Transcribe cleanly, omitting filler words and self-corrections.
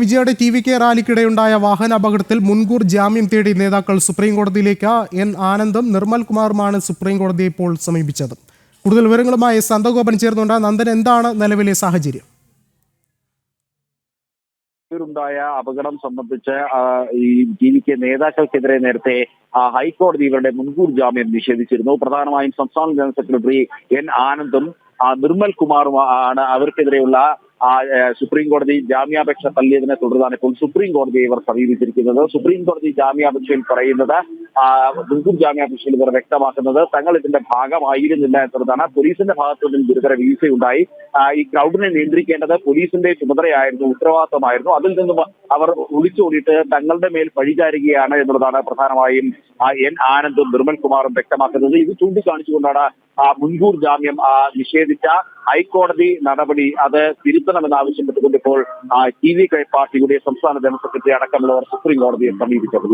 വിജയുടെ ടി.വി.കെ റാലിക്കിടെയുണ്ടായ വാഹന അപകടത്തിൽ മുൻകൂർ ജാമ്യം തേടി നേതാക്കൾ സുപ്രീം കോടതിയിലേക്ക്. എൻ ആനന്ദും നിർമ്മൽ കുമാറുമാണ് സുപ്രീം കോടതിയെ ഇപ്പോൾ സമീപിച്ചത്. കൂടുതൽ വിവരങ്ങളുമായി നന്ദഗോപൻ ചേർന്നുണ്ട്. നന്ദൻ, എന്താണ് നിലവിലെ സാഹചര്യം? ഉണ്ടായ അപകടം സംബന്ധിച്ച് ഈ ടി.വി.കെ നേതാക്കൾക്കെതിരെ നേരത്തെ ഹൈക്കോടതി ഇവരുടെ മുൻകൂർ ജാമ്യം നിഷേധിച്ചിരുന്നു. പ്രധാനമായും സംസ്ഥാന ജനറൽ സെക്രട്ടറി എൻ ആനന്ദും നിർമ്മൽ കുമാറും ആണ് അവർക്കെതിരെയുള്ള സുപ്രീം കോടതി ജാമ്യാപേക്ഷ തള്ളിയതിനെ തുടർന്നാണ് ഇപ്പോൾ സുപ്രീം കോടതിയെ ഇവർ സമീപിച്ചിരിക്കുന്നത്. സുപ്രീം കോടതി ജാമ്യാപേക്ഷയിൽ പറയുന്നത്, മുൻകൂർ ജാമ്യാപേക്ഷയിൽ ഇവർ വ്യക്തമാക്കുന്നത് തങ്ങൾ ഇതിന്റെ ഭാഗമായിരുന്നില്ല എന്നുള്ളതാണ്. പോലീസിന്റെ ഭാഗത്തു നിന്നും ഗുരുതര വീഴ്ചയുണ്ടായി. ഈ ക്രൗഡിനെ നിയന്ത്രിക്കേണ്ടത് പോലീസിന്റെ ചുമതലയായിരുന്നു, ഉത്തരവാദിത്തമായിരുന്നു. അതിൽ നിന്നും അവർ ഒളിച്ചോടിയിട്ട് തങ്ങളുടെ മേൽ പഴിചാരുകയാണ് എന്നുള്ളതാണ് പ്രധാനമായും എൻ ആനന്ദും നിർമ്മൽ കുമാറും വ്യക്തമാക്കുന്നത്. ഇത് ചൂണ്ടിക്കാണിച്ചുകൊണ്ടാണ് മുൻകൂർ ജാമ്യം നിഷേധിച്ച ഹൈക്കോടതി നടപടി അത് തിരുത്തണമെന്നാവശ്യപ്പെട്ടുകൊണ്ട് ഇപ്പോൾ ടി.വി.കെ പാർട്ടിയുടെ സംസ്ഥാന ജനറൽ സെക്രട്ടറി അടക്കമുള്ളവർ സുപ്രീം കോടതിയെ സമീപിച്ചത്.